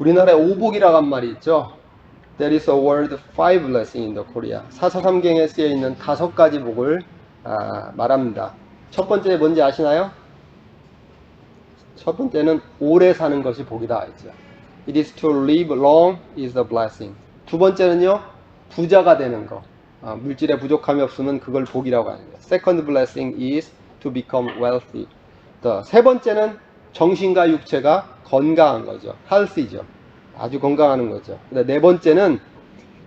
우리나라에 오복이라고 한 말이 있죠. There is a word five blessing in the Korea. 사사삼경에 쓰여 있는 5가지 복을 말합니다. 첫 번째 뭔지 아시나요? 첫 번째는 오래 사는 것이 복이다 했죠. It is to live long is a blessing. 두 번째는요, 부자가 되는 거. 물질에 부족함이 없으면 그걸 복이라고 하는 거예요. Second blessing is to become wealthy. 세 번째는 정신과 육체가 건강한 거죠. healthy죠. 아주 건강하는 거죠. 네 번째는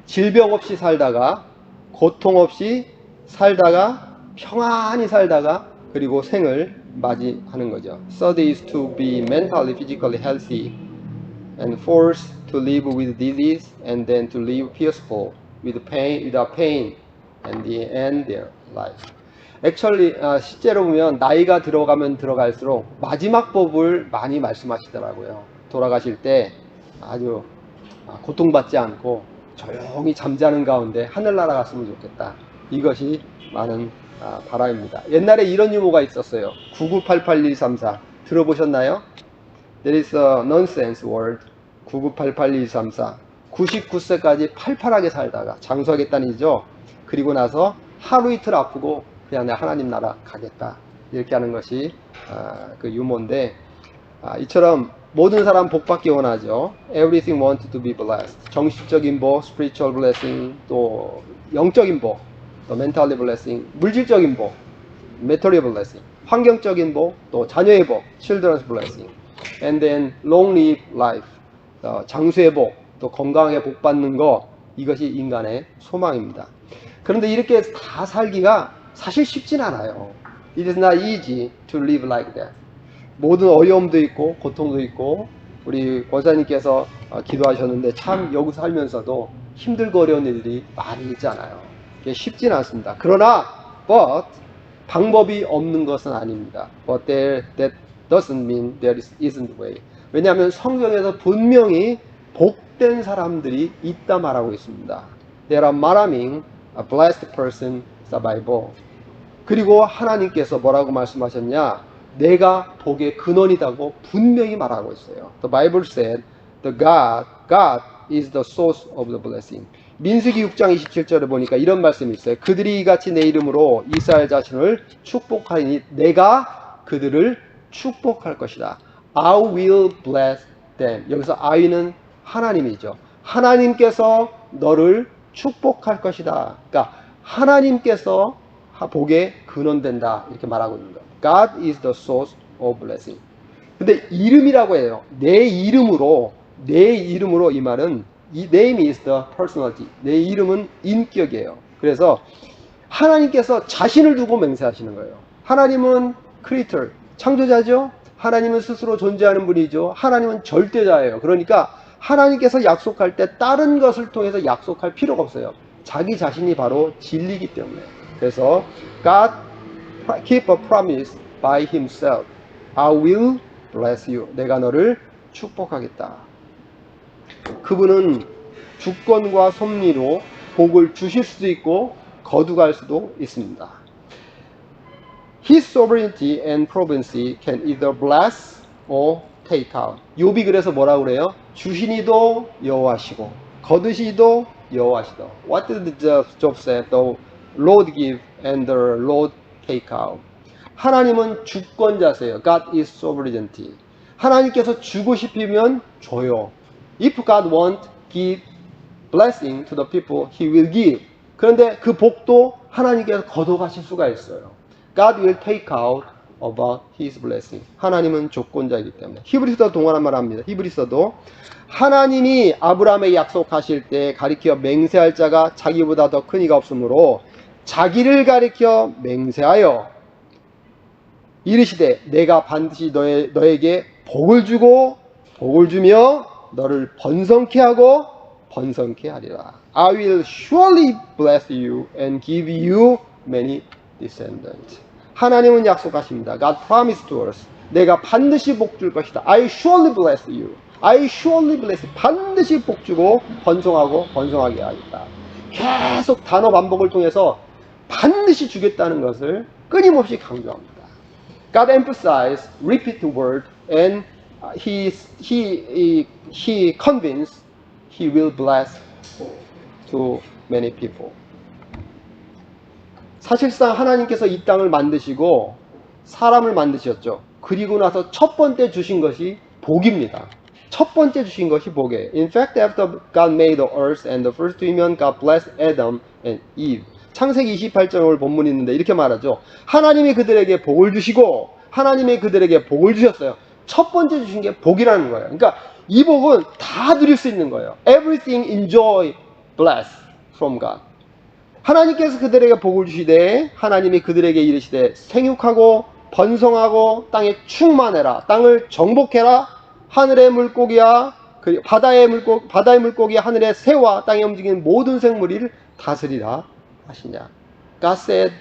질병 없이 살다가, 고통 없이 살다가, 평안히 살다가, 그리고 생을 맞이하는 거죠. Third is to be mentally, physically healthy. And fourth, to live with disease, and then to live peaceful, with pain, without pain, and the end their life. Actually, 실제로 보면 나이가 들어가면 들어갈수록 마지막 법을 많이 말씀하시더라고요. 돌아가실 때 아주 고통받지 않고 조용히 잠자는 가운데 하늘나라 갔으면 좋겠다. 이것이 많은 바람입니다. 옛날에 이런 유머가 있었어요. 99881234 들어보셨나요? There is a nonsense word. 99881234 99세까지 팔팔하게 살다가 장수하겠다는 이죠. 그리고 나서 하루 이틀 아프고 그냥 내가 하나님 나라 가겠다. 이렇게 하는 것이 그 유머인데, 이처럼 모든 사람 복받기 원하죠. Everything wants to be blessed. 정신적인 복, spiritual blessing, 또 영적인 복, 또 mentally blessing, 물질적인 복, material blessing, 환경적인 복, 또 자녀의 복, children's blessing, and then long live life, 장수의 복, 또 건강하게 복 받는 거, 이것이 인간의 소망입니다. 그런데 이렇게 다 살기가 사실 쉽진 않아요. It is not easy to live like that. 모든 어려움도 있고 고통도 있고, 우리 권사님께서 기도하셨는데 참 여기 살면서도 힘들고 어려운 일들이 많이 있잖아요. 이게 쉽진 않습니다. 그러나 but 방법이 없는 것은 아닙니다. But that doesn't mean there isn't way. 왜냐하면 성경에서 분명히 복된 사람들이 있다 말하고 있습니다. There are maraming a blessed person survival. 그리고 하나님께서 뭐라고 말씀하셨냐? 내가 복의 근원이라고 분명히 말하고 있어요. The Bible said, God is the source of the blessing. 민수기 6장 27절에 보니까 이런 말씀이 있어요. 그들이 이같이 내 이름으로 이스라엘 자신을 축복하리니 내가 그들을 축복할 것이다. I will bless them. 여기서 I는 하나님이죠. 하나님께서 너를 축복할 것이다. 그러니까 하나님께서 복의 근원된다. 이렇게 말하고 있는 거예요. God is the source of blessing. 근데 이름이라고 해요. 내 이름으로 이 말은 name is the personality. 내 이름은 인격이에요. 그래서 하나님께서 자신을 두고 맹세하시는 거예요. 하나님은 creator, 창조자죠. 하나님은 스스로 존재하는 분이죠. 하나님은 절대자예요. 그러니까 하나님께서 약속할 때 다른 것을 통해서 약속할 필요가 없어요. 자기 자신이 바로 진리이기 때문에. 그래서 God keep a promise by himself. I will bless you. 내가 너를 축복하겠다. 그분은 주권과 섭리로 복을 주실 수도 있고 거두갈 수도 있습니다. His sovereignty and providence can either bless or take out. 욥이 그래서 뭐라고 그래요? 주시니도 여호와시고 거두시도 여호와시다. What did Job say? The Lord give and the Lord take out. 하나님은 주권자세요. God is sovereignty. 하나님께서 주고 싶으면 줘요. If God want give blessing to the people, He will give. 그런데 그 복도 하나님께서 걷어가실 수가 있어요. God will take out about His blessing. 하나님은 조건자이기 때문에. 히브리서도 동일한 말 합니다. 히브리서도 하나님이 아브라함에 약속하실 때 가리켜 맹세할 자가 자기보다 더 큰 이가 없으므로 자기를 가리켜 맹세하여 이르시되 내가 반드시 너에게 복을 주고 복을 주며 너를 번성케 하고 번성케 하리라. I will surely bless you and give you many descendants. 하나님은 약속하십니다. God promised to us. 내가 반드시 복 줄 것이다. I surely bless you. I surely bless you. 반드시 복 주고 번성하고 번성하게 하겠다. 계속 단어 반복을 통해서 반드시 주겠다는 것을 끊임없이 강조합니다. God emphasized repeat word and he convinced he will bless to many people. 사실상 하나님께서 이 땅을 만드시고 사람을 만드셨죠. 그리고 나서 첫 번째 주신 것이 복입니다. 첫 번째 주신 것이 복이에요. In fact, after God made the earth and the first human, God blessed Adam and Eve. 창세기 28장 본문이 있는데 이렇게 말하죠. 하나님이 그들에게 복을 주시고 하나님이 그들에게 복을 주셨어요. 첫 번째 주신 게 복이라는 거예요. 그러니까 이 복은 다 누릴 수 있는 거예요. Everything enjoy, bless from God. 하나님께서 그들에게 복을 주시되 하나님이 그들에게 이르시되 생육하고 번성하고 땅에 충만해라. 땅을 정복해라. 하늘의 물고기야 바다의 물고기야 하늘의 새와 땅에 움직이는 모든 생물을 다스리라 하시냐. God said,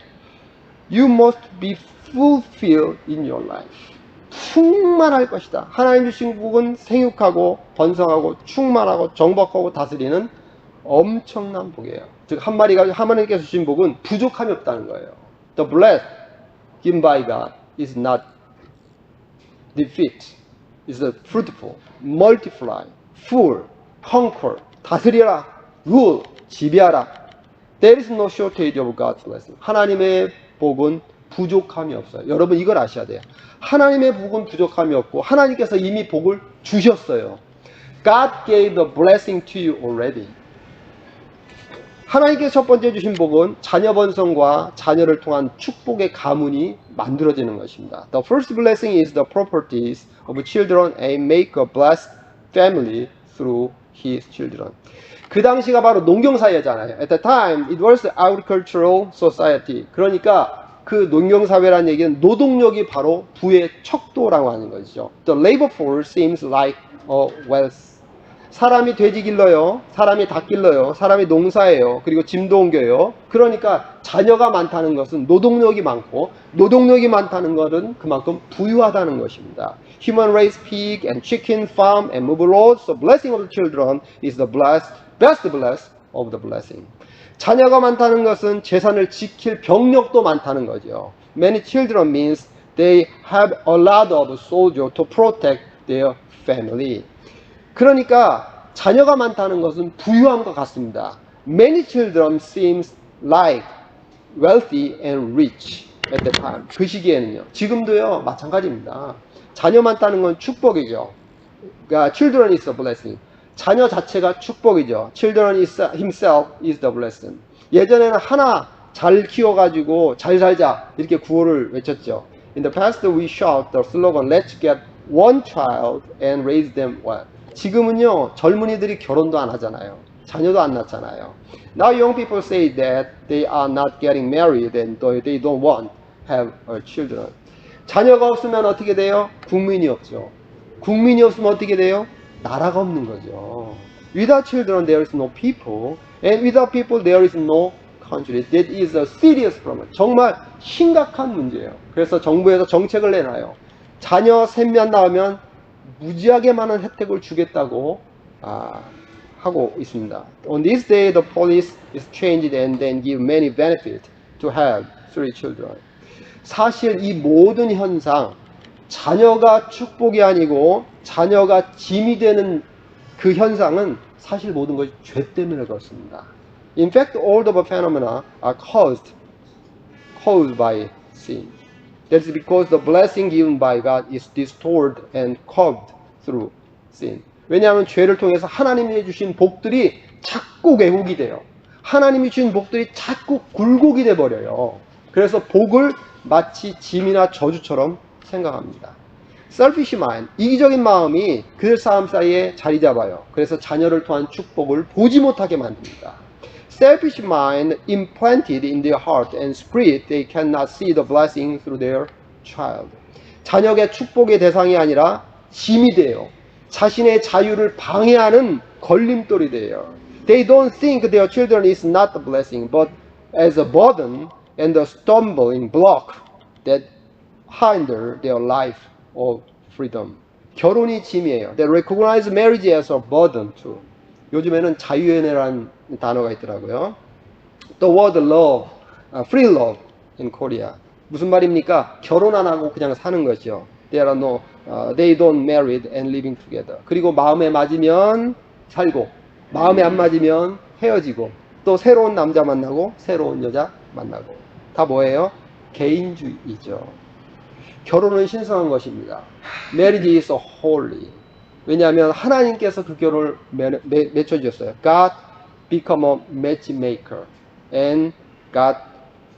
you must be fulfilled in your life. 충만할 것이다. 하나님 주신 복은 생육하고 번성하고 충만하고 정복하고 다스리는 엄청난 복이에요. 즉 하나님께서 주신 복은 부족함이 없다는 거예요. The blessed given by God is not defeat. It's fruitful, multiply, full, conquer, 다스리라, rule, 지배하라. There is no shortage of God's blessing. 하나님의 복은 부족함이 없어요. 여러분 이걸 아셔야 돼요. 하나님의 복은 부족함이 없고 하나님께서 이미 복을 주셨어요. God gave the blessing to you already. 하나님께서 첫 번째 주신 복은 자녀 번성과 자녀를 통한 축복의 가문이 만들어지는 것입니다. The first blessing is the properties of children and make a blessed family through his children. 그 당시가 바로 농경사회잖아요. At the time, it was agricultural society. 그러니까 그 농경사회라는 얘기는 노동력이 바로 부의 척도라고 하는 것이죠. The labor force seems like a wealth. 사람이 돼지 길러요. 사람이 닭 길러요. 사람이 농사해요. 그리고 짐도 옮겨요. 그러니까 자녀가 많다는 것은 노동력이 많고 노동력이 많다는 것은 그만큼 부유하다는 것입니다. Human raise pig and chicken, farm and move roads. The blessing of the children is the best bless of the blessing. 자녀가 많다는 것은 재산을 지킬 병력도 많다는 거죠. Many children means they have a lot of soldiers to protect their family. 그러니까 자녀가 많다는 것은 부유함과 같습니다. Many children seems like wealthy and rich at the time. 그 시기에는요. 지금도요 마찬가지입니다. 자녀 많다는 건 축복이죠. 그러니까 children is a blessing. 자녀 자체가 축복이죠. Children is himself is the blessing. 예전에는 하나 잘 키워가지고 잘 살자 이렇게 구호를 외쳤죠. In the past we shout the slogan Let's get one child and raise them well. 지금은요 젊은이들이 결혼도 안 하잖아요. 자녀도 안 낳잖아요. Now young people say that they are not getting married and they don't want to have children. 자녀가 없으면 어떻게 돼요? 국민이 없죠. 국민이 없으면 어떻게 돼요? 나라가 없는 거죠. Without children there is no people and without people there is no country. That is a serious problem. 정말 심각한 문제예요. 그래서 정부에서 정책을 내놔요. 자녀 셋만 낳으면 무지하게 많은 혜택을 주겠다고 하고 있습니다. On this day, the policy is changed and then give many benefits to have 3 children. 사실 이 모든 현상, 자녀가 축복이 아니고 자녀가 짐이 되는 그 현상은 사실 모든 것이 죄 때문에 그렇습니다. In fact, all of the phenomena are caused by sin. That's because the blessing given by God is distorted and curved through sin. 왜냐하면 죄를 통해서 하나님이 주신 복들이 자꾸 왜곡이 돼요. 하나님이 주신 복들이 자꾸 굴곡이 돼 버려요. 그래서 복을 마치 짐이나 저주처럼 생각합니다. Selfish mind, 이기적인 마음이 그들 사람 사이에 자리 잡아요. 그래서 자녀를 통한 축복을 보지 못하게 만듭니다. Selfish mind implanted in their heart and spirit, they cannot see the blessing through their child. 자녀의 축복의 대상이 아니라 짐이 돼요. 자신의 자유를 방해하는 걸림돌이 돼요. They don't think their children is not the blessing, but as a burden and a stumbling block that hinder their life of freedom. 결혼이 짐이에요. They recognize marriage as a burden too. 요즘에는 자유연애라는 단어가 있더라고요. The word love, free love in Korea. 무슨 말입니까? 결혼 안 하고 그냥 사는 거죠. There are no They don't married and living together. 그리고 마음에 맞으면 살고, 마음에 안 맞으면 헤어지고, 또 새로운 남자 만나고, 새로운 여자 만나고. 다 뭐예요? 개인주의죠. 결혼은 신성한 것입니다. Marriage is holy. 왜냐하면 하나님께서 그 결혼을 맺어주셨어요. God become a matchmaker and God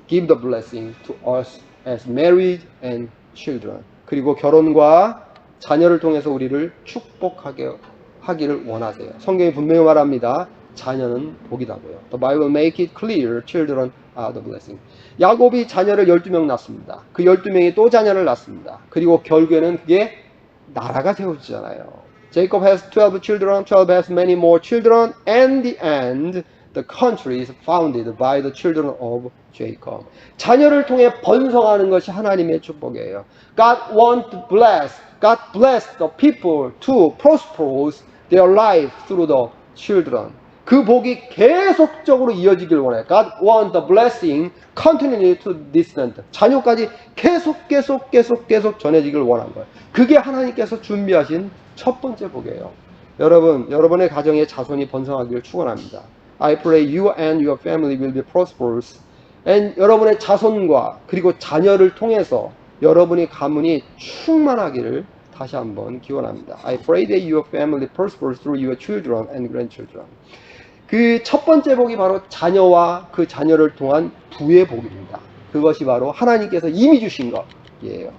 give the blessing to us as marriage and children. 그리고 결혼과 자녀를 통해서 우리를 축복하게 하기를 원하세요. 성경이 분명히 말합니다. 자녀는 복이라고요. The Bible make it clear children are the blessing. 야곱이 자녀를 12명 낳습니다. 그 12명이 또 자녀를 낳습니다. 그리고 결국에는 그게 나라가 세워지잖아요. Jacob has 12 children, 12 has many more children, and the end, the country is founded by the children of Jacob. 자녀를 통해 번성하는 것이 하나님의 축복이에요. God want to bless, God bless the people to prosper their life through the children. 그 복이 계속적으로 이어지길 원해요. God want the blessing continually to descend. 자녀까지 계속 전해지길 원한 거예요. 그게 하나님께서 준비하신 첫 번째 복이에요. 여러분, 여러분의 가정의 자손이 번성하기를 축원합니다. I pray you and your family will be prosperous. And 여러분의 자손과 그리고 자녀를 통해서 여러분의 가문이 충만하기를 다시 한번 기원합니다. I pray that your family prospers through your children and grandchildren. 그 첫 번째 복이 바로 자녀와 그 자녀를 통한 부의 복입니다. 그것이 바로 하나님께서 이미 주신 것이에요.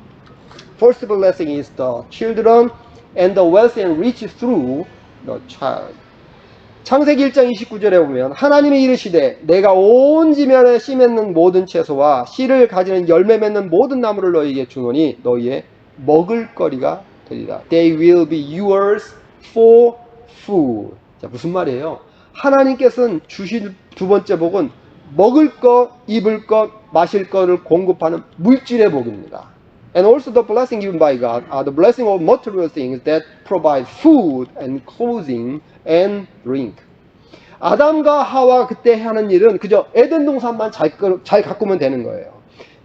First blessing is the children and the wealth and rich through the child. 창세기 1장 29절에 보면 하나님이 이르시되 내가 온 지면에 씨 맺는 모든 채소와 씨를 가지는 열매 맺는 모든 나무를 너희에게 주노니 너희의 먹을거리가 되리라. They will be yours for food. 자, 무슨 말이에요? 하나님께서는 주신 두 번째 복은 먹을 것, 입을 것, 마실 것을 공급하는 물질의 복입니다. And also the blessing given by God are the blessing of material things that provide food and clothing and drink. 아담과 하와 그때 하는 일은 그저 에덴 동산만 잘 가꾸면 되는 거예요.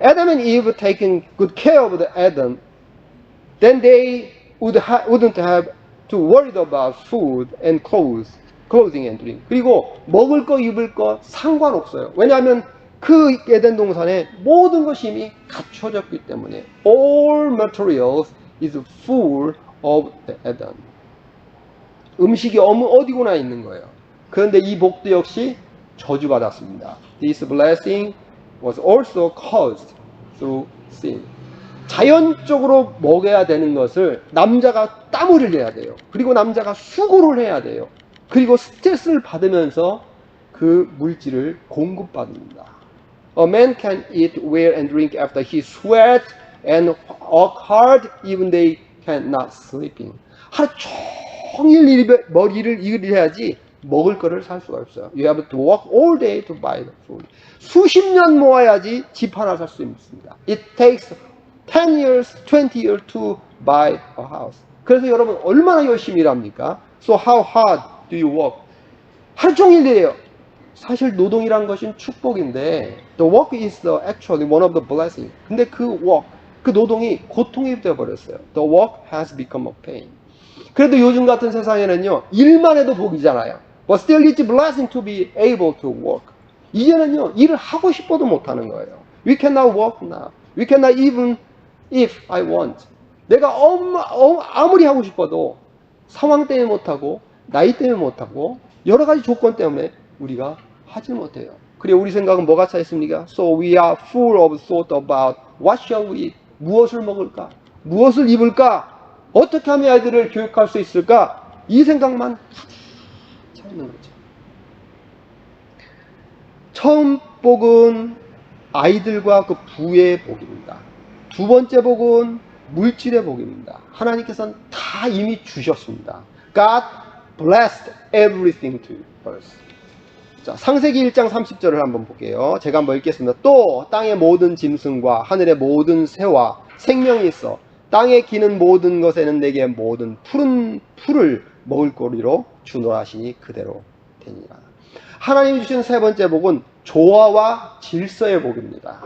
Adam and Eve taking good care of the Eden, then they wouldn't have to worry about food and clothing and drink. 그리고 먹을 거 입을 거 상관없어요. 왜냐하면 그 에덴 동산에 모든 것이 이미 갖춰졌기 때문에 all materials is full of the Eden. 음식이 어디구나 있는 거예요. 그런데 이 복도 역시 저주받았습니다. This blessing was also caused through sin. 자연적으로 먹여야 되는 것을 남자가 땀을 흘려야 돼요. 그리고 남자가 수고를 해야 돼요. 그리고 스트레스를 받으면서 그 물질을 공급받습니다. A man can eat, wear, and drink after he sweat and work hard, even they cannot sleeping. 하루 종일 머리를 일해야지 먹을 거를 살 수가 없어요. You have to work all day to buy the food. 수십 년 모아야지 집 하나 살 수 있습니다. It takes 10 years, 20 years to buy a house. 그래서 여러분 얼마나 열심히 일합니까? So how hard do you work? 하루 종일 일해요. 사실 노동이란 것은 축복인데 the work is actually one of the blessings. 근데 그 work, 그 노동이 고통이 되어버렸어요. The work has become a pain. 그래도 요즘 같은 세상에는요, 일만 해도 복이잖아요. But still it's a blessing to be able to work. 이제는요, 일을 하고 싶어도 못하는 거예요. We cannot work now. We cannot even if I want. 내가 아무리 하고 싶어도 상황 때문에 못하고 나이 때문에 못하고 여러 가지 조건 때문에 우리가 하지 못해요. 그래 우리 생각은 뭐가 차 있습니까? So we are full of thought about what shall we eat? 무엇을 먹을까? 무엇을 입을까? 어떻게 하면 아이들을 교육할 수 있을까? 이 생각만 차 있는 거죠. 처음 복은 아이들과 그 부의 복입니다. 두 번째 복은 물질의 복입니다. 하나님께서는 다 이미 주셨습니다. God blessed everything to us. 자, 창세기 1장 30절을 한번 볼게요. 제가 한번 읽겠습니다. 또 땅의 모든 짐승과 하늘의 모든 새와 생명이 있어 땅에 기는 모든 것에는 내게 모든 푸른 풀을 먹을 거리로 주노라 하시니 그대로 되니라. 하나님이 주신 세 번째 복은 조화와 질서의 복입니다.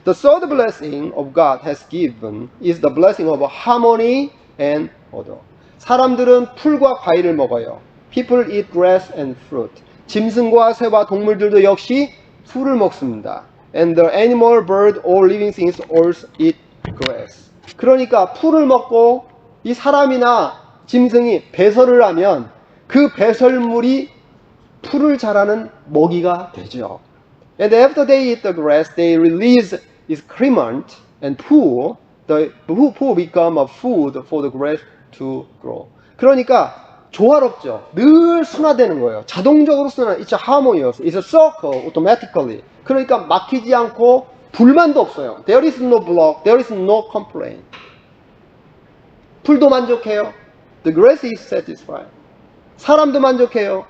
The third blessing of God has given is the blessing of harmony and odor. 사람들은 풀과 과일을 먹어요. People eat grass and fruit. 짐승과 새와 동물들도 역시 풀을 먹습니다. And the animal, bird, all living things also eat grass. 그러니까 풀을 먹고 이 사람이나 짐승이 배설을 하면 그 배설물이 풀을 자라는 먹이가 되죠. And after they eat the grass, they release excrement and poo. The poo become a food for the grass to grow. 그러니까 조화롭죠. 늘 순화되는 거예요. 자동적으로 순화. It's a harmonious. It's a circle automatically. 그러니까 막히지 않고 불만도 없어요. There is no block. There is no complaint. 풀도 만족해요. The grass is satisfied. 사람도 만족해요.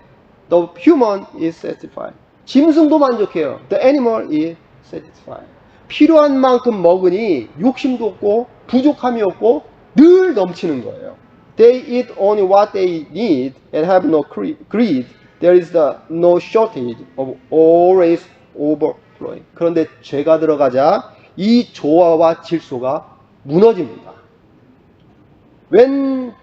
The human is satisfied. 짐승도 만족해요. The animal is satisfied. 필요한 만큼 먹으니 욕심도 없고 부족함이 없고 늘 넘치는 거예요. They eat only what they need and have no greed. There is no shortage of always overflowing. 그런데 죄가 들어가자 이 조화와 질서가 무너집니다. When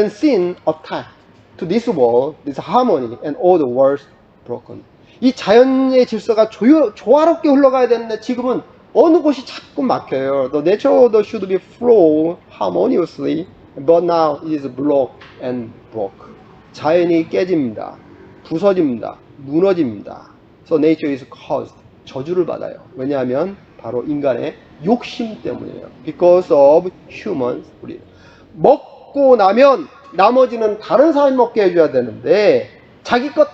sin attacked to this world, this harmony and all the world's broken. 이 자연의 질서가 조화롭게 흘러가야 되는데 지금은 어느 곳이 자꾸 막혀요. The natural order should be flow harmoniously, but now it is blocked and broke. 자연이 깨집니다. 부서집니다. 무너집니다. So nature is caused. 저주를 받아요. 왜냐하면 바로 인간의 욕심 때문이에요. Because of human greed. 먹고 나면 나머지는 다른 사람이 먹게 해줘야 되는데 자기 것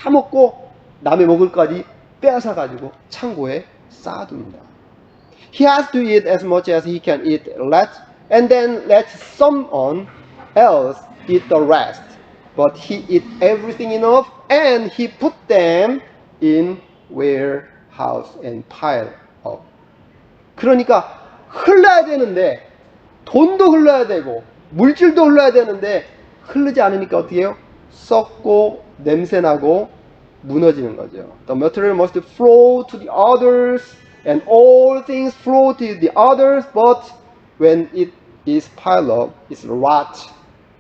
다 먹고 남의 먹을 까지 빼앗아 가지고 창고에 쌓아둡니다. He has to eat as much as he can eat, and then let someone else eat the rest. But he eat everything enough, and he put them in warehouse and pile up. 그러니까 흘러야 되는데 돈도 흘러야 되고 물질도 흘러야 되는데 흐르지 않으니까 어떻게 해요? 썩고 냄새나고 무너지는 거죠. The material must flow to the others and all things flow to the others, but when it is piled up, it's rot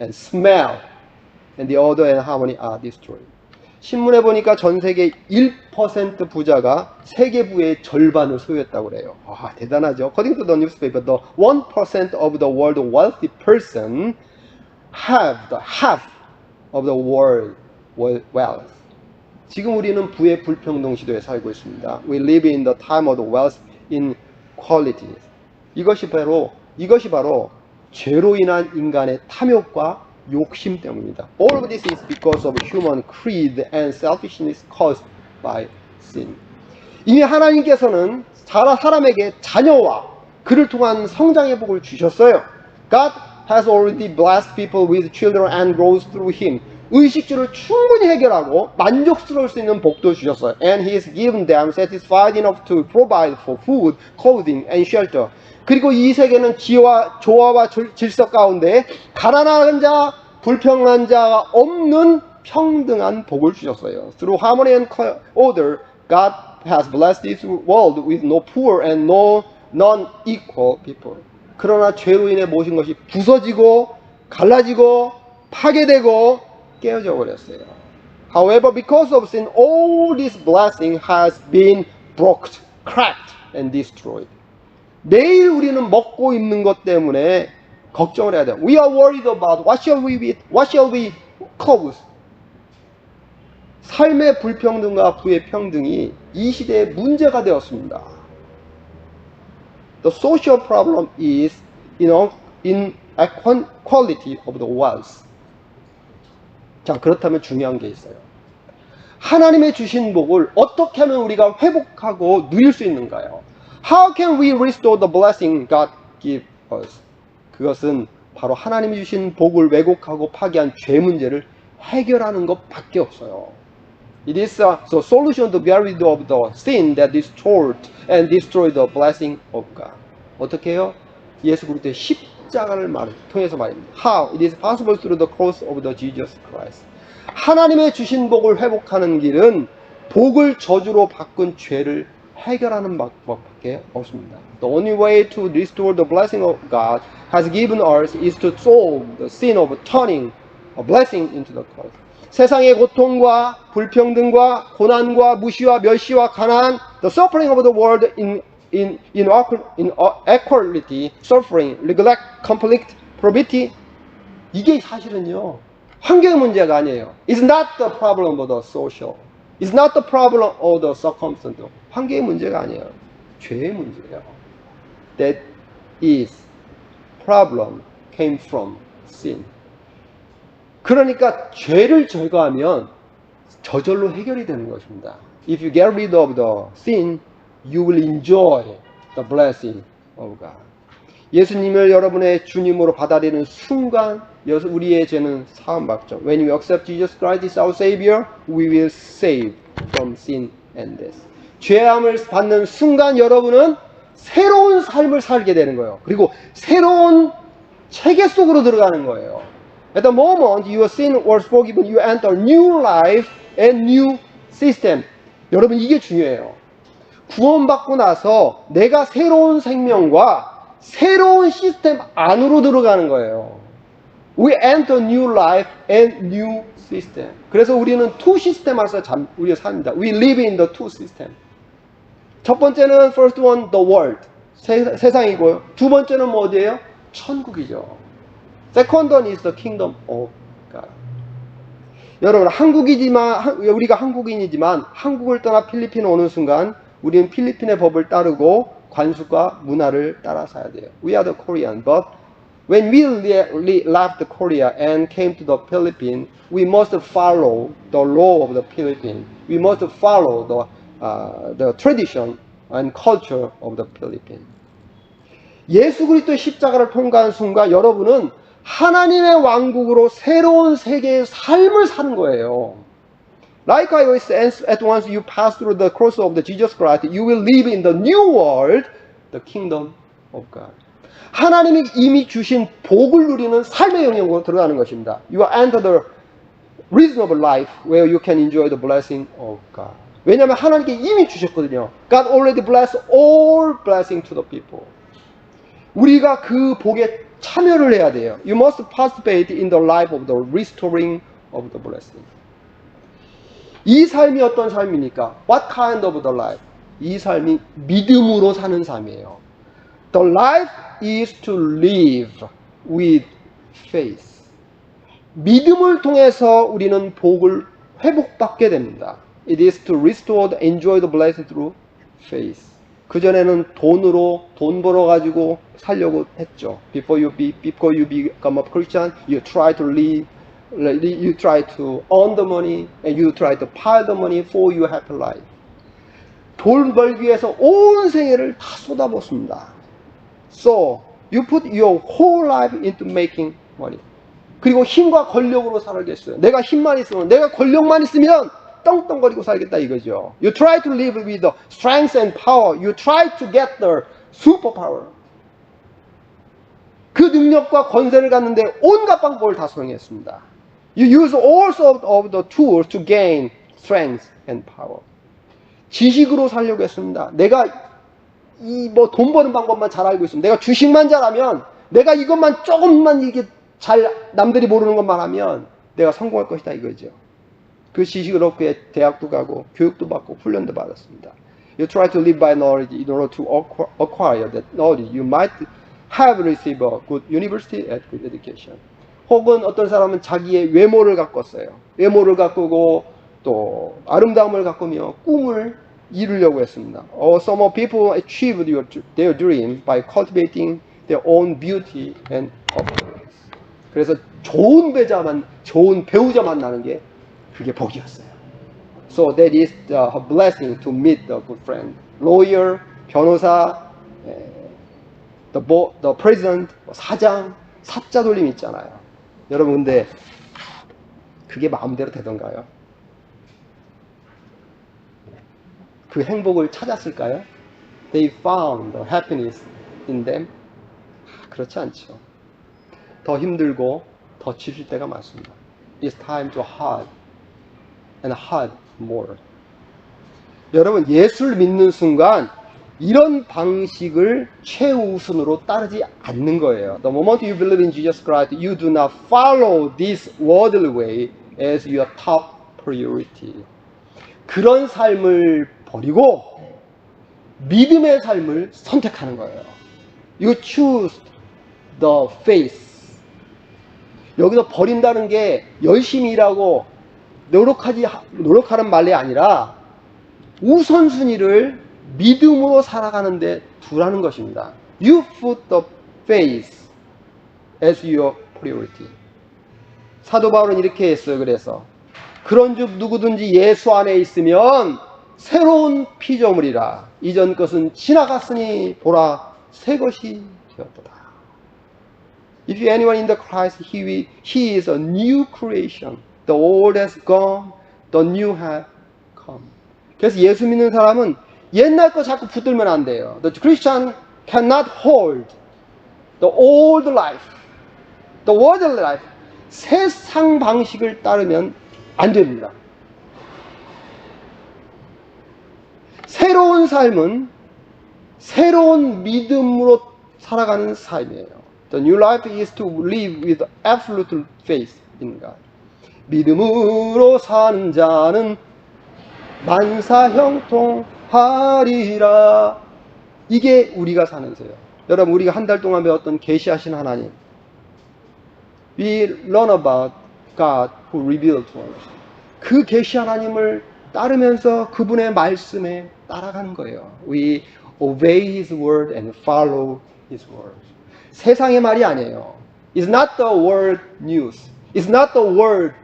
and smell and the order and harmony are destroyed. 신문에 보니까 전 세계 1% 부자가 세계 부의 절반을 소유했다고 그래요. 와, 대단하죠. According to the newspaper, the 1% of the world wealthy person have the half of the world wealth. 지금 우리는 부의 불평등 시대에 살고 있습니다. We live in the time of the wealth inequalities. 이것이 바로 죄로 인한 인간의 탐욕과 욕심 때문입니다. All of this is because of human greed and selfishness caused by sin. 이미 하나님께서는 사람에게 자녀와 그를 통한 성장의 복을 주셨어요. God has already blessed people with children and grows through him. 의식주를 충분히 해결하고 만족스러울 수 있는 복도 주셨어요. And he has given them satisfied enough to provide for food, clothing, and shelter. 그리고 이 세계는 조화와 질서 가운데 가난한 자, 불평한 자가 없는 평등한 복을 주셨어요. Through harmony and order, God has blessed this world with no poor and no non-equal people. 그러나 죄로 인해 모든 것이 부서지고 갈라지고 파괴되고 깨어져 버렸어요. However, because of sin, all this blessing has been broken, cracked, and destroyed. 매일 우리는 먹고 입는 것 때문에 걱정을 해야 돼요. We are worried about what shall we eat, what shall we clothe. 삶의 불평등과 부의 평등이 이 시대의 문제가 되었습니다. The social problem is inequality of the wealth. 자, 그렇다면 중요한 게 있어요. 하나님의 주신 복을 어떻게 하면 우리가 회복하고 누릴 수 있는가요? How can we restore the blessing God gives us? 그것은 바로 하나님이 주신 복을 왜곡하고 파괴한 죄 문제를 해결하는 것밖에 없어요. It is the solution to get rid of the sin that destroyed and destroyed the blessing of God. 어떻게 해요? 예수 그리스도의 십자가를 통해서 말입니다. How? It is possible through the cross of the Jesus Christ. 하나님의 주신 복을 회복하는 길은 복을 저주로 바꾼 죄를 해결하는 방법밖에 없습니다. The only way to restore the blessing of God has given us is to solve the sin of turning a blessing into the curse. 세상의 고통과 불평등과 고난과 무시와 멸시와 가난, the suffering of the world in inequality, suffering, neglect, conflict, poverty, 이게 사실은요 환경의 문제가 아니에요. It's not the problem of the social. It's not the problem of the circumstance. 환경의 문제가 아니에요. 죄의 문제예요. That is problem came from sin. 그러니까 죄를 제거하면 저절로 해결이 되는 것입니다. If you get rid of the sin, you will enjoy the blessing of God. 예수님을 여러분의 주님으로 받아들이는 순간 우리의 죄는 사함받죠. When you accept Jesus Christ as our Savior, we will save from sin and death. 죄함을 받는 순간 여러분은 새로운 삶을 살게 되는 거예요. 그리고 새로운 체계 속으로 들어가는 거예요. At the moment your sin was forgiven, you enter new life and new system. 여러분 이게 중요해요. 구원받고 나서 내가 새로운 생명과 새로운 시스템 안으로 들어가는 거예요. We enter new life and new system. 그래서 우리는 two system 안에서 우리가 삽니다. We live in the two system. 첫 번째는 first one, the world. 세상이고요. 두 번째는 뭐 어디예요? 천국이죠. Second one is the kingdom of God. 여러분 우리가 한국인이지만 한국을 떠나 필리핀에 오는 순간 우리는 필리핀의 법을 따르고 관습과 문화를 따라 살아야 돼요. We are the Korean, but when we left Korea and came to the Philippines, we must follow the law of the Philippines. We must follow the tradition and culture of the Philippines. 예수 그리스도의 십자가를 통과한 순간 여러분은 하나님의 왕국으로 새로운 세계의 삶을 사는 거예요. Likewise, at once you pass through the cross of the Jesus Christ, you will live in the new world, the kingdom of God. 하나님이 이미 주신 복을 누리는 삶의 영역으로 들어가는 것입니다. You enter the reasonable life where you can enjoy the blessing of God. 왜냐하면 하나님께 이미 주셨거든요. God already blessed all blessing to the people. 우리가 그 복에 참여를 해야 돼요. You must participate in the life of the restoring of the blessing. 이 삶이 어떤 삶입니까? What kind of the life? 이 삶이 믿음으로 사는 삶이에요. The life is to live with faith. 믿음을 통해서 우리는 복을 회복받게 됩니다. It is to restore and enjoy the blessing through faith. 그전에는 돈 벌어가지고 살려고 했죠. Before you become a Christian, you try to live, you try to earn the money, and you try to pile the money for your happy life. 돈 벌기 위해서 온 생애를 다 쏟아붓습니다. So, you put your whole life into making money. 그리고 힘과 권력으로 살겠어요. 내가 힘만 있으면, 내가 권력만 있으면 떵떵거리고 살겠다 이거죠. You try to live with the strength and power. You try to get the superpower. 그 능력과 권세를 갖는데 온갖 방법을 다 사용했습니다. You use all sorts of the tools to gain strength and power. 지식으로 살려고 했습니다. 내가 돈 버는 방법만 잘 알고 있으면, 내가 주식만 잘하면, 내가 이것만 조금만 이게 잘 남들이 모르는 것만 하면 내가 성공할 것이다 이거죠. 그 지식을 얻고 대학도 가고 교육도 받고 훈련도 받았습니다. You try to live by knowledge in order to acquire that knowledge. You might have received a good university and good education. 혹은 어떤 사람은 자기의 외모를 가꿨어요. 외모를 가꾸고 또 아름다움을 가꾸며 꿈을 이루려고 했습니다. Or some people achieved their dream by cultivating their own beauty and appearance. 그래서 좋은 배우자 만나는 게 그게 복이었어요. So that is the blessing to meet the good friend. Lawyer, 변호사, the president, 사장, 사자 돌림 있잖아요. 여러분 근데 그게 마음대로 되던가요? 그 행복을 찾았을까요? They found the happiness in them. 그렇지 않죠. 더 힘들고 더 지칠 때가 많습니다. It's time to hard and hard more. 여러분, 예수를 믿는 순간 이런 방식을 최우선으로 따르지 않는 거예요. The moment you believe in Jesus Christ, you do not follow this worldly way as your top priority. 그런 삶을 버리고 믿음의 삶을 선택하는 거예요. You choose the faith. 여기서 버린다는 게 열심히 일하고 노력하는 말이 아니라 우선순위를 믿음으로 살아가는데 두라는 것입니다. You put the faith as your priority. 사도 바울은 이렇게 했어요. 그래서 그런즉 누구든지 예수 안에 있으면 새로운 피조물이라. 이전 것은 지나갔으니 보라 새 것이 되었도다. If anyone in the Christ, he is a new creation. The old has gone, the new has come. 그래서 예수 믿는 사람은 옛날 거 자꾸 붙들면 안 돼요. The Christian cannot hold the old life, the worldly life. 세상 방식을 따르면 안 됩니다. 새로운 삶은 새로운 믿음으로 살아가는 삶이에요. The new life is to live with absolute faith in God. 믿음으로 사는 자는 만사 형통하리라. 이게 우리가 사는 세요. 여러분, 우리가 한 달 동안 배웠던 계시하신 하나님. We learn about God who revealed to us. 그 계시 하나님을 따르면서 그분의 말씀에 따라가는 거예요. We obey His word and follow His word. 세상의 말이 아니에요. It's not the world news. It's not the world.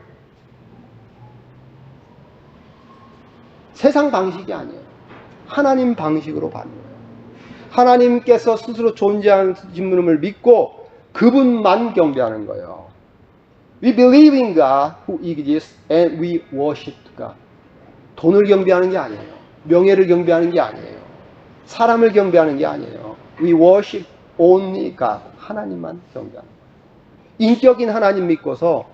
세상 방식이 아니에요. 하나님 방식으로 받는 거예요. 하나님께서 스스로 존재하는 분을 믿고 그분만 경배하는 거예요. We believe in God who exists and we worship God. 돈을 경배하는 게 아니에요. 명예를 경배하는 게 아니에요. 사람을 경배하는 게 아니에요. We worship only God. 하나님만 경배하는 거예요. 인격인 하나님 믿고서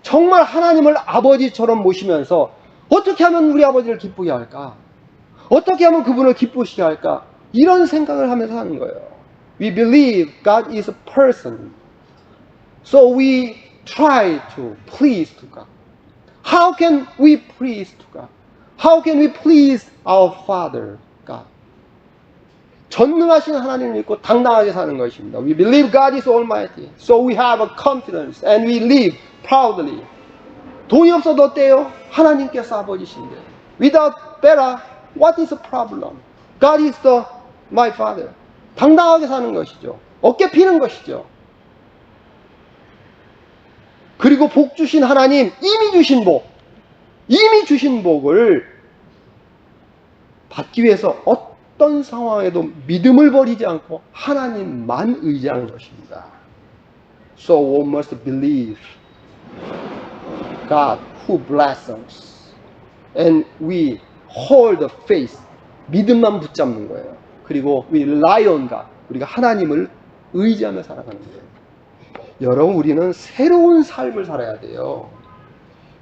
정말 하나님을 아버지처럼 모시면서 어떻게 하면 우리 아버지를 기쁘게 할까? 어떻게 하면 그분을 기쁘시게 할까? 이런 생각을 하면서 하는 거예요. We believe God is a person. So we try to please to God. How can we please to God? How can we please our Father, God? 전능하신 하나님을 믿고 당당하게 사는 것입니다. We believe God is almighty. So we have a confidence and we live proudly. 돈이 없어도 어때요? 하나님께서 아버지신데. Without better, what is the problem? God is my Father. 당당하게 사는 것이죠. 어깨 피는 것이죠. 그리고 복 주신 하나님, 이미 주신 복을 받기 위해서 어떤 상황에도 믿음을 버리지 않고 하나님만 의지하는 것입니다. So one must believe God who blesses us. And we hold the faith. 믿음만 붙잡는 거예요. 그리고 we rely on God. 우리가 하나님을 의지하며 살아가는 거예요. 여러분, 우리는 새로운 삶을 살아야 돼요.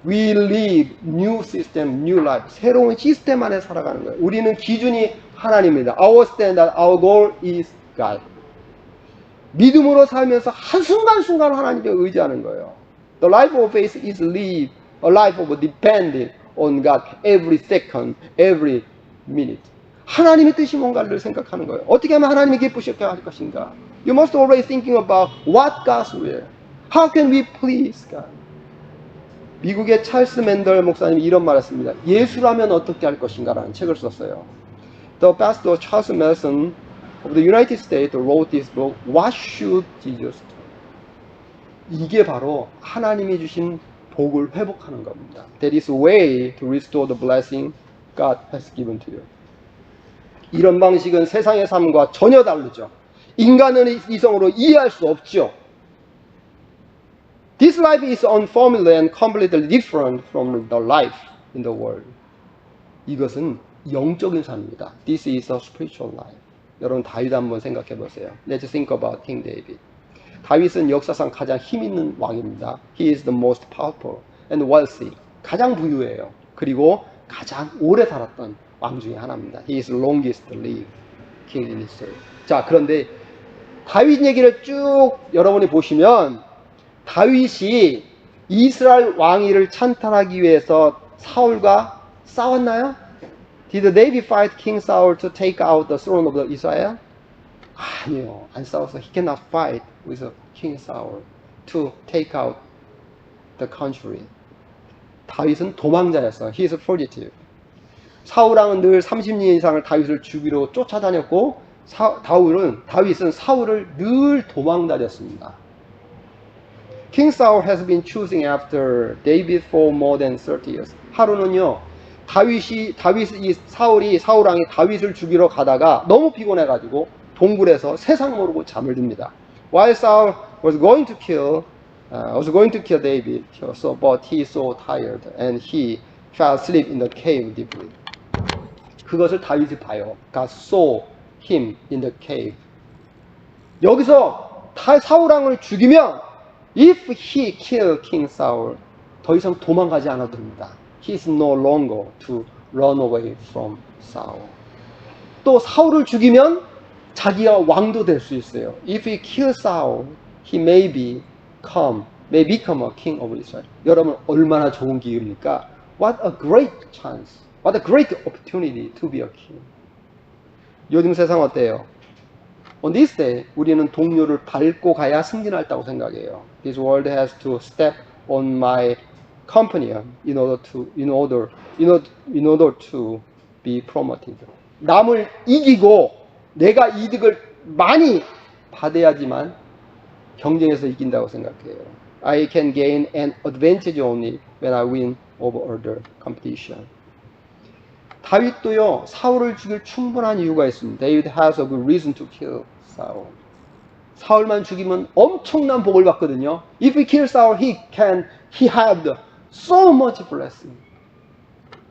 We live new system, new life. 새로운 시스템 안에 살아가는 거예요. 우리는 기준이 하나님입니다. Our standard, our goal is God. 믿음으로 살면서 한순간순간 하나님께 의지하는 거예요. The life of faith is live, a life of depending on God every second, every minute. 하나님의 뜻이 뭔가를 생각하는 거예요. 어떻게 하면 하나님이 기쁘시게 할 것인가? You must always thinking about what God's will. How can we please God? 미국의 찰스 맨덜 목사님이 이런 말을 했습니다. 예수라면 어떻게 할 것인가 라는 책을 썼어요. The pastor Charles Manson of the United States wrote this book, What Should Jesus Do? 이게 바로 하나님이 주신 복을 회복하는 겁니다. That is a way to restore the blessing God has given to you. 이런 방식은 세상의 삶과 전혀 다르죠. 인간의 이성으로 이해할 수 없죠. This life is unfamiliar and completely different from the life in the world. 이것은 영적인 삶입니다. This is a spiritual life. 여러분, 다윗 한번 생각해 보세요. Let's think about King David. 다윗은 역사상 가장 힘 있는 왕입니다. He is the most powerful and wealthy. 가장 부유해요. 그리고 가장 오래 살았던 왕 중에 하나입니다. He is longest lived king in Israel. 자, 그런데 다윗 얘기를 쭉 여러분이 보시면 다윗이 이스라엘 왕위를 찬탈하기 위해서 사울과 싸웠나요? Did David fight King Saul to take out the throne of Israel? 아니요, 안 싸웠어. He cannot fight with King Saul to take out the country. 다윗은 도망자였어. He is a fugitive. 사울왕은 늘 30년 이상을 다윗을 죽이러 쫓아다녔고 다윗은 사울을 늘 도망다녔습니다. King Saul has been choosing after David for more than 30 years. 하루는요, 사울왕이 다윗을 죽이러 가다가 너무 피곤해가지고 동굴에서 세상 모르고 잠을 듭니다. While Saul was going to kill David, but he so tired and he fell asleep in the cave deeply. 그것을 다윗이 봐요. God saw him in the cave. 여기서 사울왕을 죽이면 if he kill King Saul, 더 이상 도망가지 않아도 됩니다. He is no longer to run away from Saul. 또 사울을 죽이면 자기가 왕도 될 수 있어요. If he kill Saul, he may become a king of Israel. 여러분 얼마나 좋은 기회입니까? What a great chance. What a great opportunity to be a king. 요즘 세상 어때요? On this day, 우리는 동료를 밟고 가야 승진할다고 생각해요. This world has to step on my companion in order to be promoted. 남을 이기고 내가 이득을 많이 받아야지만 경쟁에서 이긴다고 생각해요. I can gain an advantage only when I win over other competition. 다윗도요, 사울을 죽일 충분한 이유가 있습니다. David has a good reason to kill Saul. 사울만 죽이면 엄청난 복을 받거든요. If he kills Saul, he had so much blessing.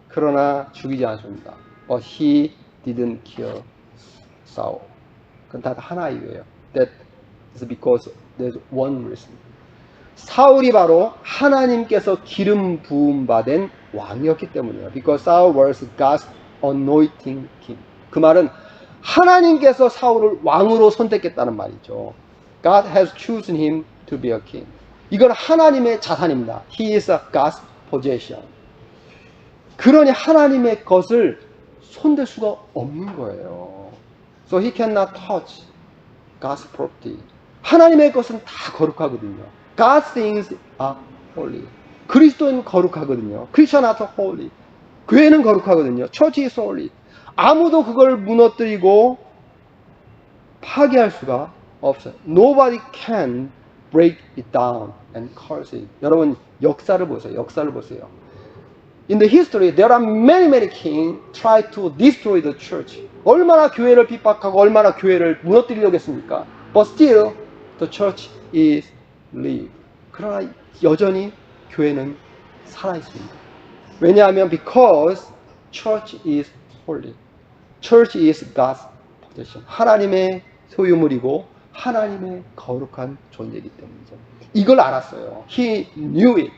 그러나 죽이지 않습니다. But he didn't kill Saul. 그건 다 하나 이유예요. That is because there's one reason. 사울이 바로 하나님께서 기름 부음 받은 왕이었기 때문이에요. Because Saul was God's anointing king. 그 말은 하나님께서 사울을 왕으로 선택했다는 말이죠. God has chosen him to be a king. 이건 하나님의 자산입니다. He is a God's possession. 그러니 하나님의 것을 손댈 수가 없는 거예요. So he cannot touch God's property. 하나님의 것은 다 거룩하거든요. God's things are holy. 그리스도는 거룩하거든요. Christians are holy. 교회는 거룩하거든요. Church is holy. 아무도 그걸 무너뜨리고 파괴할 수가 없어요. Nobody can break it down and curse it. 여러분 역사를 보세요. 역사를 보세요. In the history, there are many kings try to destroy the church. 얼마나 교회를 핍박하고 얼마나 교회를 무너뜨리려고 했습니까? But still, the church is live. 그러나 여전히 교회는 살아 있습니다. 왜냐하면 because church is holy. Church is God's possession. 하나님의 소유물이고 하나님의 거룩한 존재이기 때문이죠. 이걸 알았어요. He knew it.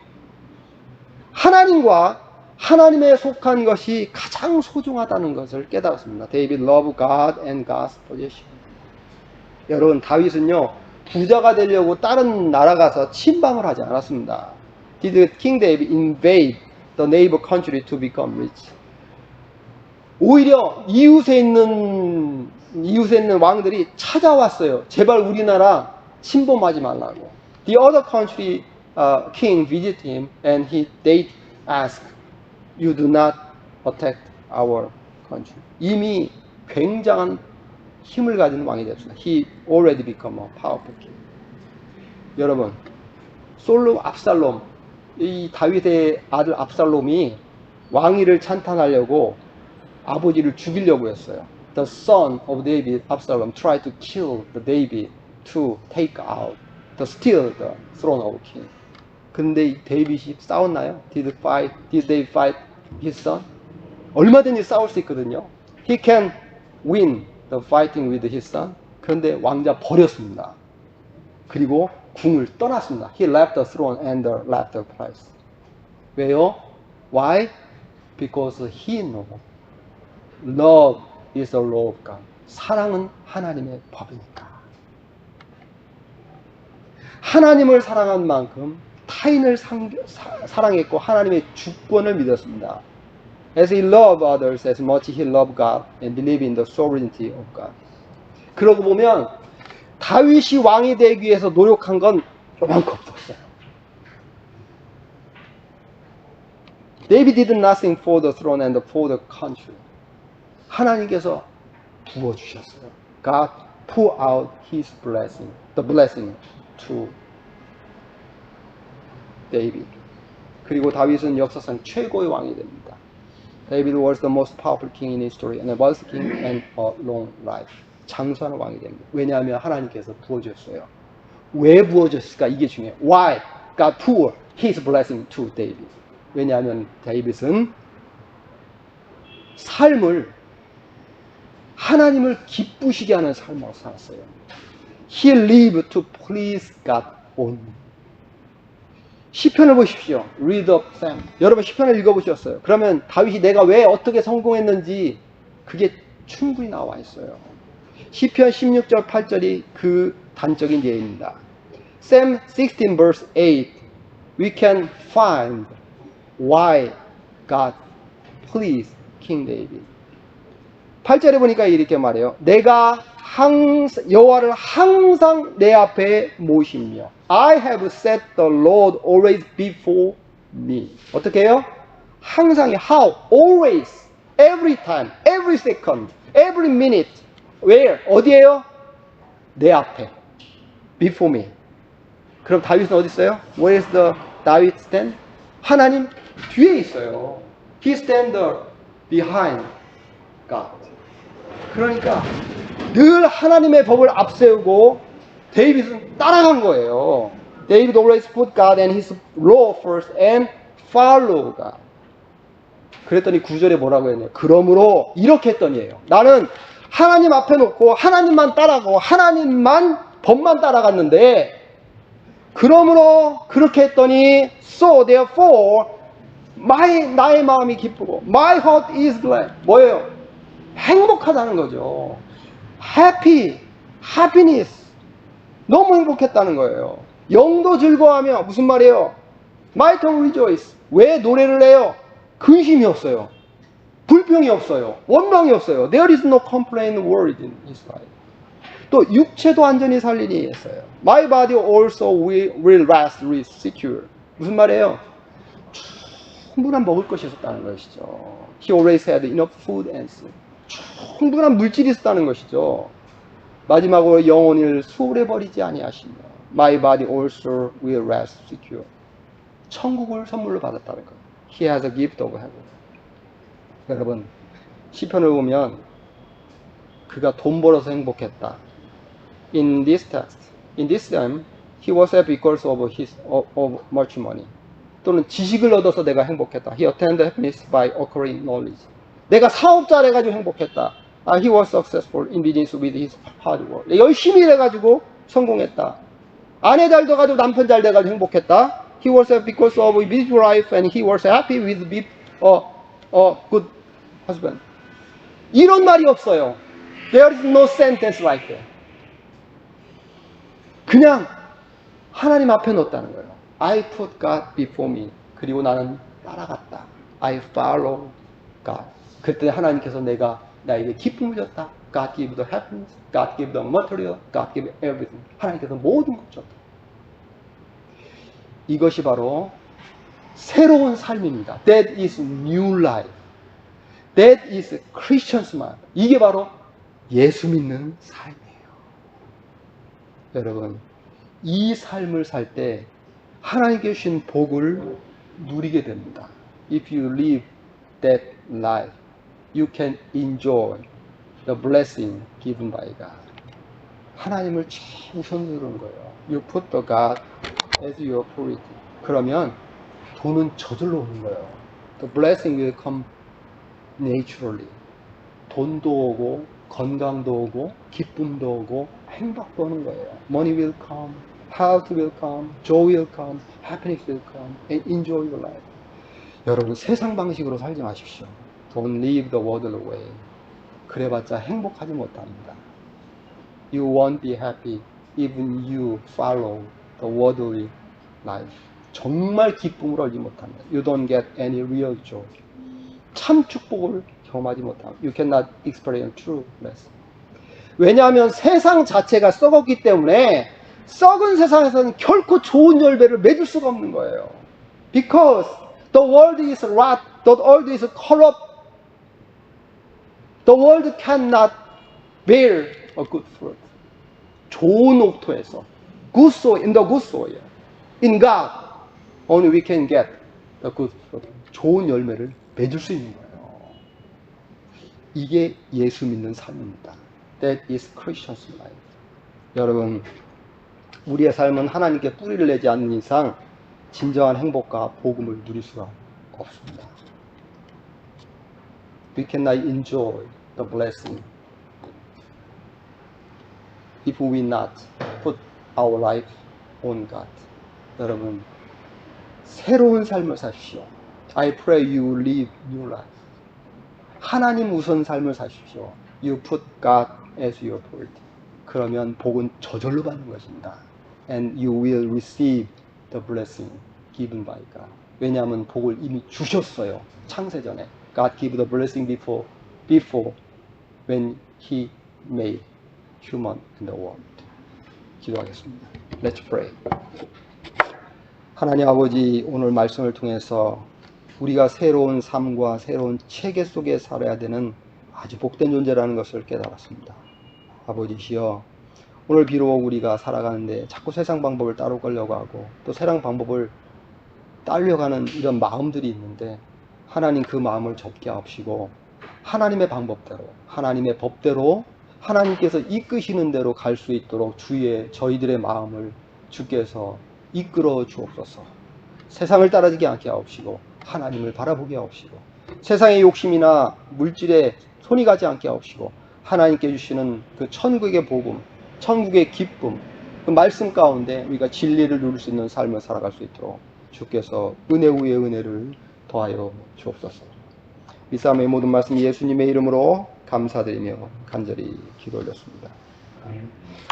하나님과 하나님에 속한 것이 가장 소중하다는 것을 깨달았습니다. David loved God and God's possession. 여러분 다윗은요 부자가 되려고 다른 나라 가서 침방을 하지 않았습니다. Did King David invade the neighbor country to become rich? 오히려 이웃에 있는 왕들이 찾아왔어요. 제발 우리나라 침범하지 말라고. The other country king visited him and they asked, "You do not attack our country." 이미 굉장한 힘을 가진 왕이 되었습니다. He already become a powerful king. 여러분, 압살롬, 이 다윗의 아들 압살롬이 왕위를 찬탄하려고 아버지를 죽이려고 했어요. The son of David, Absalom, tried to kill the David to take out, to steal the throne of king. 근데 데이빗이 싸웠나요? Did they fight his son? 얼마든지 싸울 수 있거든요. He can win the fighting with his son. 그런데 왕자 버렸습니다. 그리고 궁을 떠났습니다. He left the throne and left the palace. 왜요? Why? Because he knows Love is the law of God. 사랑은 하나님의 법이니까. 하나님을 사랑한 만큼 타인을 사랑했고 하나님의 주권을 믿었습니다. As he loved others as much he loved God and believed in the sovereignty of God. 그러고 보면 다윗이 왕이 되기 위해서 노력한 건 요만큼 없었어요. David did nothing for the throne and for the country. 하나님께서 부어주셨어요. God poured out his blessing, the blessing to David. 그리고 다윗은 역사상 최고의 왕이 됩니다. David was the most powerful king in history and was king and a long life. 장수하는 왕이 됩니다. 왜냐하면 하나님께서 부어주셨어요. 왜 부어줬을까? 이게 중요해요. Why God poured his blessing to David. 왜냐하면 다윗은 삶을 하나님을 기쁘시게 하는 삶으로 살았어요. He lived to please God only. 시편을 보십시오. Read of them. 여러분 시편을 읽어보셨어요. 그러면 다윗이 내가 왜 어떻게 성공했는지 그게 충분히 나와 있어요. 시편 16절 8절이 그 단적인 예입니다. Psalm 16 verse 8 we can find why God pleased King David. 8절에 보니까 이렇게 말해요. 내가 여호와를 항상 내 앞에 모시며 I have set the Lord always before me. 어떻게 해요? 항상이 how? Always, every time, every second, every minute. Where? 어디에요? 내 앞에. Before me. 그럼 다윗은 어디 있어요? Where is the David stand? 하나님 뒤에 있어요. He stand behind God. 그러니까 늘 하나님의 법을 앞세우고 데이빗은 따라간 거예요. David always put God and his law first and follow God. 그랬더니 9절에 뭐라고 했냐면 그러므로 이렇게 했더니예요. 나는 하나님 앞에 놓고 하나님만 따라가고 하나님만 법만 따라갔는데 그러므로 그렇게 했더니 so therefore 나의 마음이 기쁘고 my heart is glad. 뭐예요? 행복하다는 거죠. happiness. 너무 행복했다는 거예요. 영도 즐거워하며 무슨 말이에요? My tongue rejoice. 왜 노래를 해요? 근심이 없어요. 불평이 없어요. 원망이 없어요. There is no complaint word in his life. 또 육체도 완전히 살리니 했어요. My body also will rest secure. 무슨 말이에요? 충분한 먹을 것이 있었다는 것이죠. He always had enough food and sleep. 충분한 물질이 있었다는 것이죠. 마지막으로 영혼을 수월해버리지 아니하시며 My body also will rest secure. 천국을 선물로 받았다는 거예요. He has a gift of heaven. 여러분 시편을 보면 그가 돈 벌어서 행복했다. In this text, in this time, he was happy because of much money. 또는 지식을 얻어서 내가 행복했다. He attained happiness by acquiring knowledge. 내가 사업자를 해가지고 행복했다. He was successful in business with his hard work. 열심히 일해가지고 성공했다. 아내 잘 돼가지고 남편 잘 돼가지고 행복했다. He was happy because of his beautiful life and he was happy with a good husband. 이런 말이 없어요. There is no sentence like that. 그냥 하나님 앞에 놓았다는 거예요. I put God before me. 그리고 나는 따라갔다. I follow God. 그때 하나님께서 나에게 기쁨을 줬다. God give the happiness. God give the material. God give everything. 하나님께서 모든 것 줬다. 이것이 바로 새로운 삶입니다. That is new life. That is Christian's life. 이게 바로 예수 믿는 삶이에요. 여러분, 이 삶을 살 때 하나님께 주신 복을 누리게 됩니다. If you live that life, you can enjoy the blessing given by God. 하나님을 최우선 두는 거예요. You put the God as your priority. 그러면 돈은 저절로 오는 거예요. The blessing will come naturally. 돈도 오고 건강도 오고 기쁨도 오고 행복도 오는 거예요. Money will come, health will come, joy will come, happiness will come, and enjoy your life. 여러분 세상 방식으로 살지 마십시오. Don't live the worldly way. 그래봤자 행복하지 못합니다. You won't be happy even you follow the worldly life. 정말 기쁨을 얻지 못합니다. You don't get any real joy. 참 축복을 경험하지 못합니다. You cannot experience true blessing. 왜냐하면 세상 자체가 썩었기 때문에 썩은 세상에서는 결코 좋은 열매를 맺을 수가 없는 거예요. Because the world is rot, the world is corrupt. The world cannot bear a good fruit. 좋은 옥토에서, good soil, in the good soil, in God, only we can get the good fruit. 좋은 열매를 맺을 수 있는 거예요. 이게 예수 믿는 삶입니다. That is Christian's life. 여러분, 우리의 삶은 하나님께 뿌리를 내지 않는 이상 진정한 행복과 복음을 누릴 수가 없습니다. We cannot enjoy the blessing if we not put our life on God. 여러분, 새로운 삶을 사십시오. I pray you live new life. 하나님 우선 삶을 사십시오. You put God as your priority. 그러면 복은 저절로 받는 것입니다. And you will receive the blessing given by God. 왜냐하면 복을 이미 주셨어요. 창세전에. God gave the blessing before when He made human in the world. 기도하겠습니다. Let's pray. 하나님 아버지, 오늘 말씀을 통해서 우리가 새로운 삶과 새로운 체계 속에 살아야 되는 아주 복된 존재라는 것을 깨달았습니다. 아버지시여, 오늘 비록 우리가 살아가는데 자꾸 세상 방법을 따라가려고 하고 또 세상 방법을 따르려가는 이런 마음들이 있는데, 하나님 그 마음을 접게 하옵시고 하나님의 방법대로, 하나님의 법대로, 하나님께서 이끄시는 대로 갈 수 있도록 저희들의 마음을 주께서 이끌어 주옵소서. 세상을 따라지게 않게 하옵시고 하나님을 바라보게 하옵시고 세상의 욕심이나 물질에 손이 가지 않게 하옵시고 하나님께 주시는 그 천국의 복음, 천국의 기쁨, 그 말씀 가운데 우리가 진리를 누릴 수 있는 삶을 살아갈 수 있도록 주께서 은혜 위에 은혜를 더하여 주옵소서. 이 싸움의 모든 말씀 예수님의 이름으로 감사드리며 간절히 기도 올렸습니다.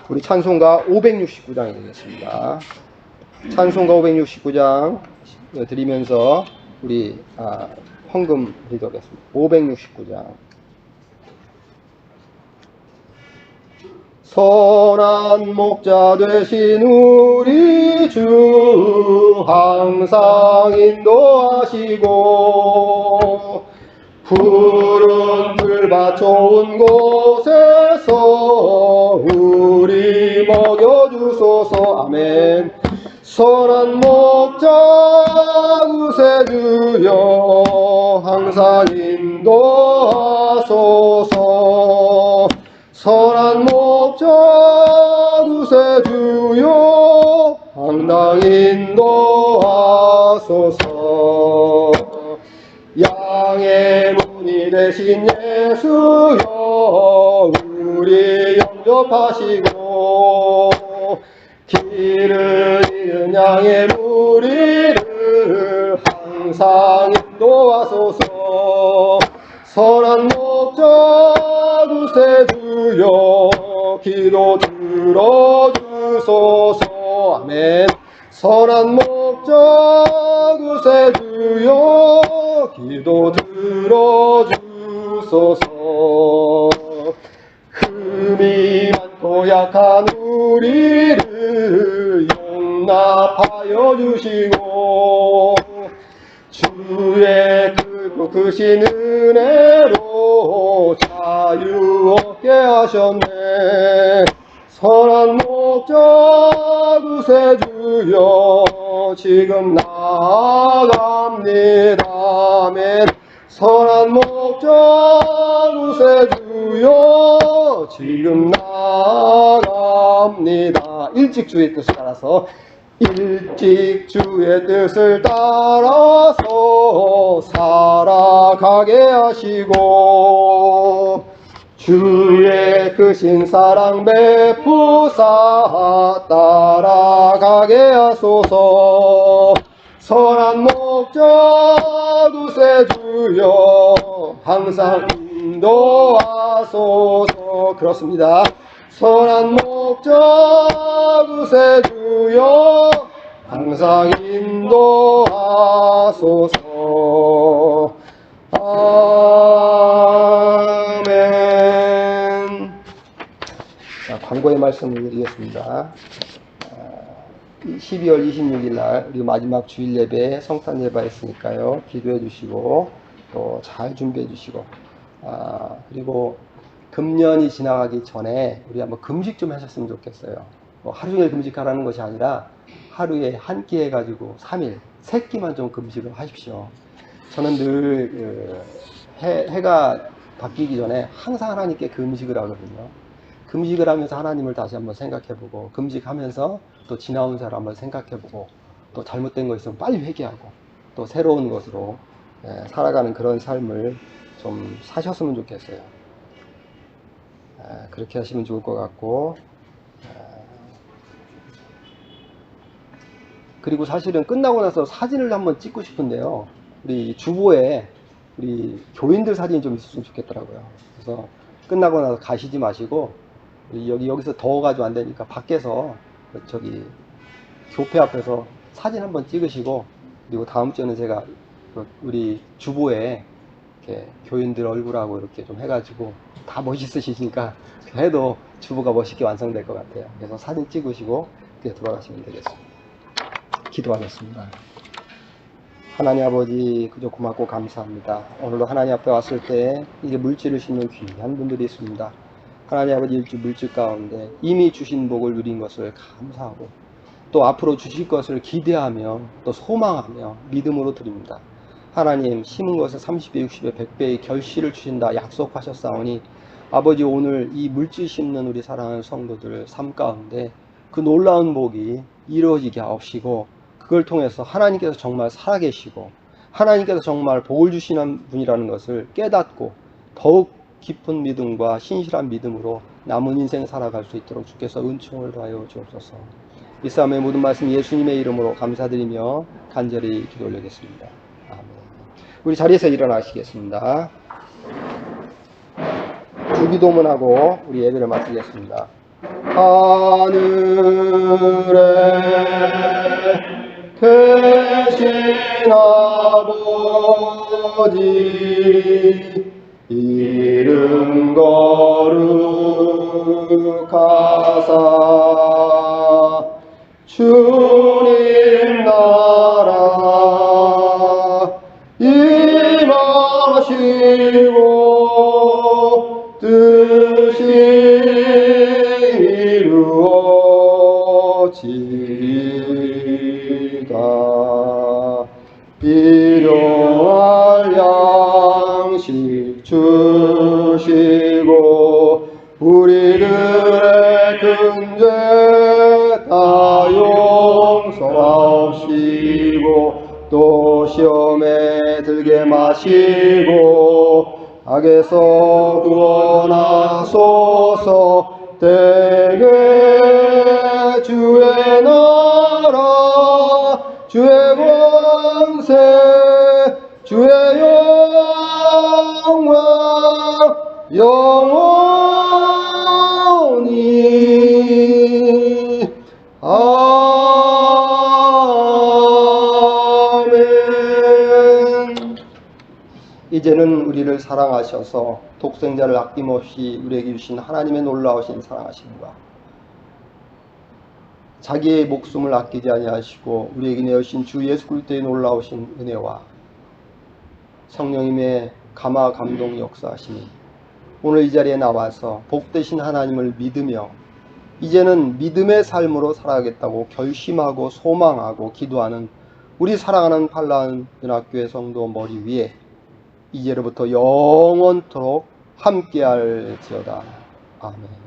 우리 찬송가 569장이 되겠습니다. 찬송가 569장 드리면서 우리 헌금 드리도록 하겠습니다. 569장. 선한 목자 되신 우리 주 항상 인도하시고 푸른 풀밭 좋은 곳에서 우리 먹여주소서. 아멘. 선한 목자 구세주여 항상 인도하소서. 선한 목자 구세주여 항상 인도하소서. 양의 문이 되신 예수여 우리 영접하시고 길을 잃은 양의 무리를 항상 인도하소서. 선한 목자 구세주여 기도 들어주소서. 아멘. 선한 목자 구세주여 기도 들어주소서. 흠이 많고 약한 우리를 용납하여 주시고 주의 크고 크신 은혜로 자유 얻게 하셨네. 선한 목자 구세주여 지금 나아갑니다. 아멘. 선한 목자 구세주여 지금 나아갑니다. 일찍 주의 뜻을 따라서, 일찍 주의 뜻을 따라서 살아가게 하시고 주의 크신 사랑 베푸사 따라가게 하소서. 선한 목자 구세주여 항상 인도하소서. 그렇습니다. 선한 목적 구세주여 항상 인도하소서. 아멘. 자, 광고의 말씀을 드리겠습니다. 12월 26일 날 우리 마지막 주일 예배 성탄 예배했으니까요. 기도해 주시고 또 잘 준비해 주시고 그리고 금년이 지나가기 전에 우리 한번 금식 좀 하셨으면 좋겠어요. 뭐 하루 종일 금식하라는 것이 아니라 하루에 한 끼 해가지고 3일, 3끼만 좀 금식을 하십시오. 저는 늘 해가 바뀌기 전에 항상 하나님께 금식을 하거든요. 금식을 하면서 하나님을 다시 한번 생각해보고, 금식하면서 또 지나온 사람 한번 생각해보고, 또 잘못된 거 있으면 빨리 회개하고, 또 새로운 것으로 살아가는 그런 삶을 좀 사셨으면 좋겠어요. 그렇게 하시면 좋을 것 같고, 그리고 사실은 끝나고 나서 사진을 한번 찍고 싶은데요. 우리 주보에 우리 교인들 사진이 좀 있었으면 좋겠더라고요. 그래서 끝나고 나서 가시지 마시고, 여기서 더워가지고 안 되니까 밖에서 저기 교회 앞에서 사진 한번 찍으시고, 그리고 다음 주에는 제가 우리 주보에 이렇게 교인들 얼굴하고 이렇게 좀 해가지고 다 멋있으시니까 해도 주보가 멋있게 완성될 것 같아요. 그래서 사진 찍으시고 그렇게 돌아가시면 되겠습니다. 기도하겠습니다. 하나님 아버지, 그저 고맙고 감사합니다. 오늘도 하나님 앞에 왔을 때 이게 물질을 심는 귀한 분들이 있습니다. 하나님 아버지, 일주 물질 가운데 이미 주신 복을 누린 것을 감사하고 또 앞으로 주실 것을 기대하며 또 소망하며 믿음으로 드립니다. 하나님, 심은 것에 30배, 60배, 100배의 결실을 주신다 약속하셨사오니 아버지, 오늘 이 물질 심는 우리 사랑하는 성도들 삶 가운데 그 놀라운 복이 이루어지게 하옵시고, 그걸 통해서 하나님께서 정말 살아계시고 하나님께서 정말 복을 주시는 분이라는 것을 깨닫고 더욱 깊은 믿음과 신실한 믿음으로 남은 인생 살아갈 수 있도록 주께서 은총을 더하여 주옵소서. 이 싸움의 모든 말씀 예수님의 이름으로 감사드리며 간절히 기도 올리겠습니다. 아멘. 우리 자리에서 일어나시겠습니다. 주기도문하고 우리 예배를 마치겠습니다. 하늘에 계신 아버지, 이름 거룩하사 주님 나라 임하시고 뜻이 이루어지리이다. 필요할 양식 주시고 우리들의 근죄 다 용서하시고 또 시험에 들게 마시고 악에서 구원하소서. 때에 주의 나라 주의 권세 주의 영광 영원히 아멘. 이제는 우리를 사랑하셔서 독생자를 아낌없이 우리에게 주신 하나님의 놀라우신 사랑하심과 자기의 목숨을 아끼지 아니하시고 우리에게 내어신 주 예수 그리스도의 놀라우신 은혜와 성령님의 감화 감동 역사하심이 오늘 이 자리에 나와서 복되신 하나님을 믿으며 이제는 믿음의 삶으로 살아가겠다고 결심하고 소망하고 기도하는 우리 사랑하는 팔라은 연합교회 성도 머리 위에 이제로부터 영원토록 함께할지어다. 아멘.